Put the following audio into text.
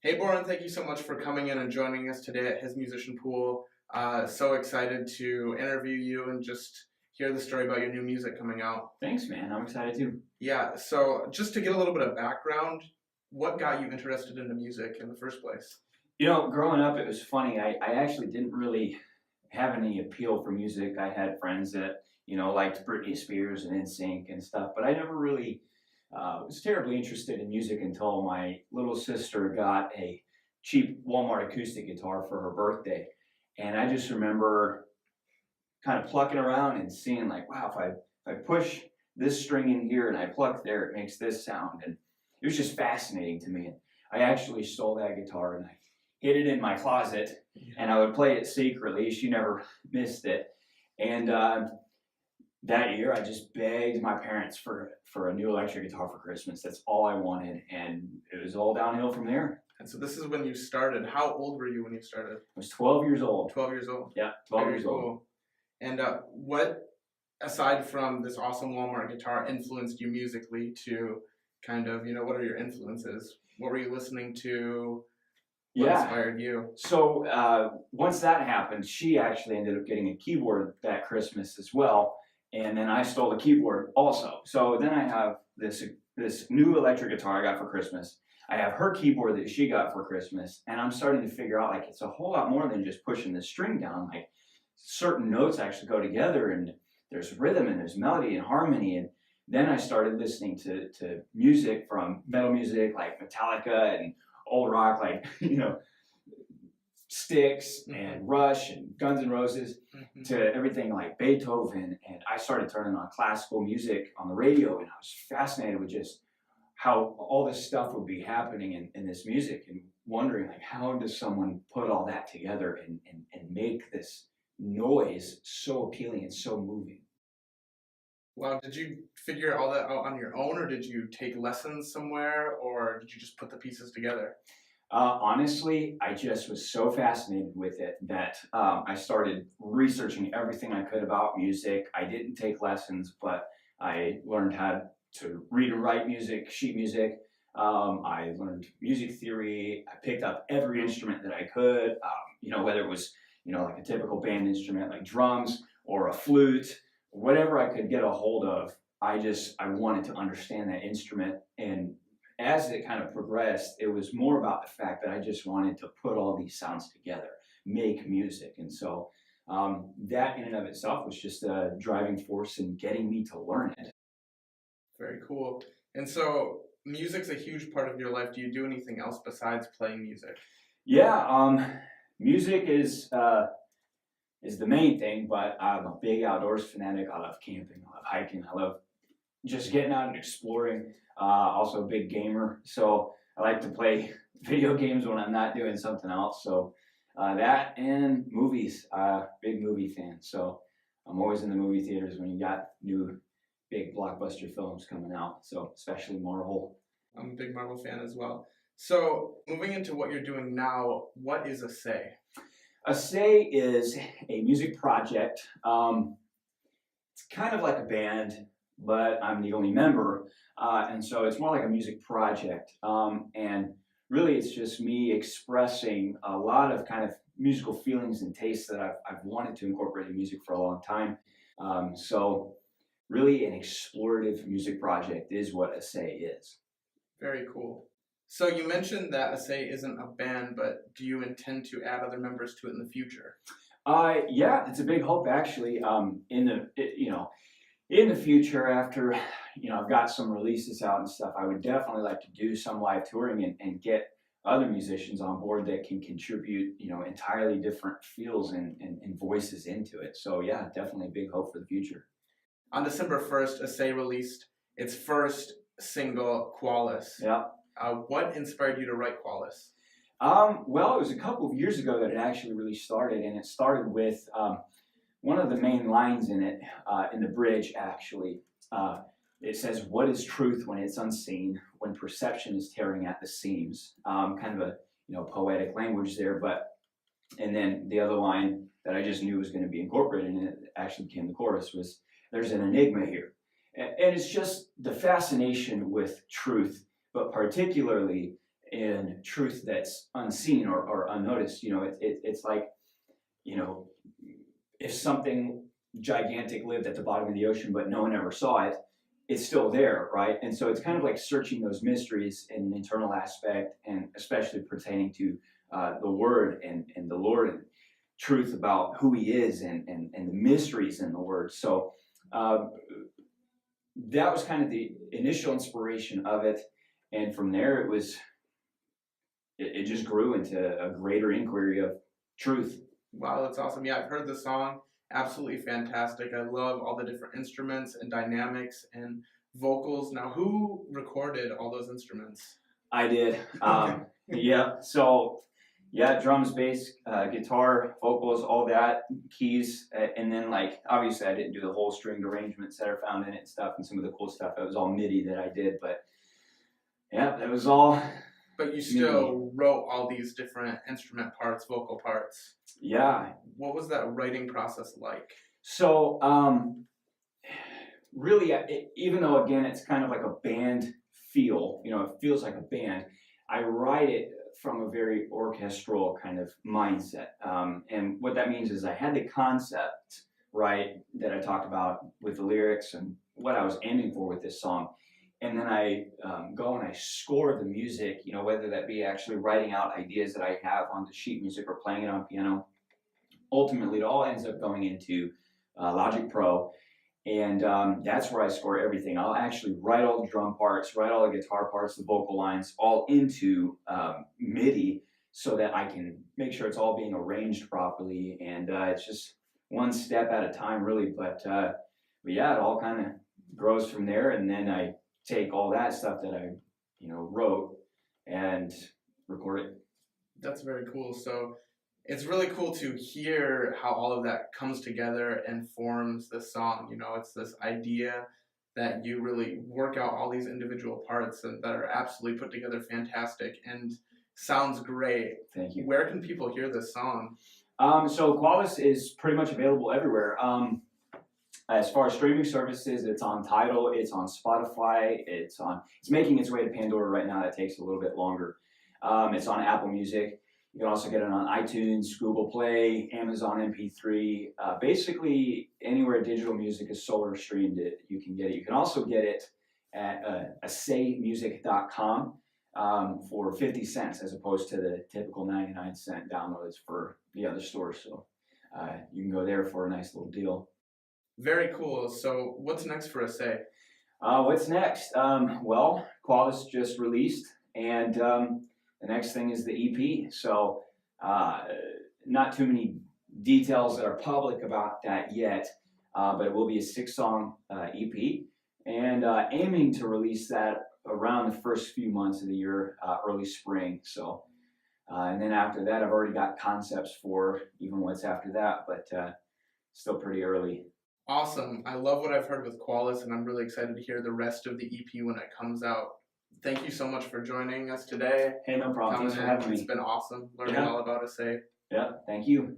Hey, Boren, thank you so much for coming in and joining us today at his musician pool. So excited to interview you and just hear the story about your new music coming out. Thanks, man. I'm excited too. Yeah, so just to get a little bit of background, what got you interested into music in the first place? Growing up, it was funny. I actually didn't really have any appeal for music. I had friends that, liked Britney Spears and NSYNC and stuff, but I never really was terribly interested in music until my little sister got a cheap Walmart acoustic guitar for her birthday. And I just remember kind of plucking around and seeing like, wow, if I push this string in here and I pluck there, it makes this sound. And it was just fascinating to me. And I actually stole that guitar and I hid it in my closet, and I would play it secretly. She never missed it. And that year, I just begged my parents for a new electric guitar for Christmas. That's all I wanted, and it was all downhill from there. And so this is when you started. How old were you when you started? I was 12 years old. 12 years old? Yeah, 12 Very years cool. old. And what, aside from this awesome Walmart guitar, influenced you musically to kind of, what are your influences? What were you listening to? What inspired you? So once that happened, she actually ended up getting a keyboard that Christmas as well, and then I stole the keyboard also. So then I have this new electric guitar I got for Christmas. I have her keyboard that she got for Christmas, and I'm starting to figure out like it's a whole lot more than just pushing the string down. Like certain notes actually go together, and there's rhythm and there's melody and harmony. And then I started listening to music, from metal music like Metallica and old rock like Styx and Rush and Guns N' Roses, to everything like Beethoven. And I started turning on classical music on the radio, and I was fascinated with just how all this stuff would be happening in this music, and wondering like, how does someone put all that together and make this noise so appealing and so moving. Well, did you figure all that out on your own, or did you take lessons somewhere, or did you just put the pieces together? Honestly, I just was so fascinated with it that I started researching everything I could about music. I didn't take lessons, but I learned how to read and write music, sheet music. I learned music theory. I picked up every instrument that I could, whether it was, like a typical band instrument like drums or a flute, whatever I could get a hold of. I wanted to understand that instrument. And as it kind of progressed, it was more about the fact that I just wanted to put all these sounds together, make music. And so that in and of itself was just a driving force in getting me to learn it. Very cool. And so music's a huge part of your life. Do you do anything else besides playing music? Yeah, music is the main thing, but I'm a big outdoors fanatic. I love camping, I love hiking, I love just getting out and exploring. Also a big gamer, so I like to play video games when I'm not doing something else. So that and movies, big movie fan. So I'm always in the movie theaters when you got new big blockbuster films coming out. So especially Marvel. I'm a big Marvel fan as well. So moving into what you're doing now, what is Assay? Assay is a music project. It's kind of like a band, but I'm the only member. And so it's more like a music project. And really it's just me expressing a lot of kind of musical feelings and tastes that I've wanted to incorporate in music for a long time. So really an explorative music project is what Assay is. Very cool. So you mentioned that Assay isn't a band, but do you intend to add other members to it in the future? Yeah, it's a big hope actually. In the future, after I've got some releases out and stuff, I would definitely like to do some live touring and get other musicians on board that can contribute entirely different feels and voices into it. So yeah, definitely a big hope for the future. On December 1st, Assay released its first single, Qualis. Yeah. What inspired you to write Qualis? Well, it was a couple of years ago that it actually really started, and it started with one of the main lines in it, in the bridge actually. It says, "What is truth when it's unseen, when perception is tearing at the seams?" Kind of a poetic language there, and then the other line that I just knew was going to be incorporated, and it actually became the chorus, was, "There's an enigma here." And it's just the fascination with truth, but particularly in truth that's unseen or unnoticed. It's like, if something gigantic lived at the bottom of the ocean, but no one ever saw it, it's still there, right? And so it's kind of like searching those mysteries in an internal aspect, and especially pertaining to the Word and the Lord, and truth about who He is, and the mysteries in the Word. So that was kind of the initial inspiration of it, and from there it just grew into a greater inquiry of truth. Wow, that's awesome. Yeah, I've heard the song. Absolutely fantastic. I love all the different instruments and dynamics and vocals. Now, who recorded all those instruments? I did. Okay. Yeah. So, yeah, drums, bass, guitar, vocals, all that, keys, and then like obviously I didn't do the whole stringed arrangements that are found in it and stuff, and some of the cool stuff. It was all MIDI that I did, but yeah, that was all. But you still wrote all these different instrument parts, vocal parts. Yeah. What was that writing process like? So, really, even though again it's kind of like a band feel, it feels like a band, I write it from a very orchestral kind of mindset. And what that means is I had the concept, right, that I talked about with the lyrics and what I was aiming for with this song. And then I go and I score the music, whether that be actually writing out ideas that I have on the sheet music or playing it on piano. Ultimately, it all ends up going into Logic Pro. And that's where I score everything. I'll actually write all the drum parts, write all the guitar parts, the vocal lines, all into MIDI, so that I can make sure it's all being arranged properly. And it's just one step at a time, really. But yeah, it all kind of grows from there. And then I take all that stuff that I, wrote and record it. That's very cool. So it's really cool to hear how all of that comes together and forms the song. It's this idea that you really work out all these individual parts and that are absolutely put together fantastic and sounds great. Thank you. Where can people hear this song? So Qualis is pretty much available everywhere. As far as streaming services, it's on Tidal, it's on Spotify, it's making its way to Pandora right now. That takes a little bit longer. It's on Apple Music. You can also get it on iTunes, Google Play, Amazon MP3. Basically, anywhere digital music is sold or streamed, you can get it. You can also get it at assaymusic.com for 50 cents as opposed to the typical 99-cent downloads for the other stores. So you can go there for a nice little deal. Very cool. So what's next for Assay? What's next? Well, Qualis just released, and the next thing is the EP. So not too many details that are public about that yet, but it will be a 6-song EP, and aiming to release that around the first few months of the year, early spring. So, and then after that, I've already got concepts for even what's after that, but still pretty early. Awesome. I love what I've heard with Qualis, and I'm really excited to hear the rest of the EP when it comes out. Thank you so much for joining us today. Hey, no problem. Thanks for having me. It's been awesome learning all about Assay. Yeah, thank you.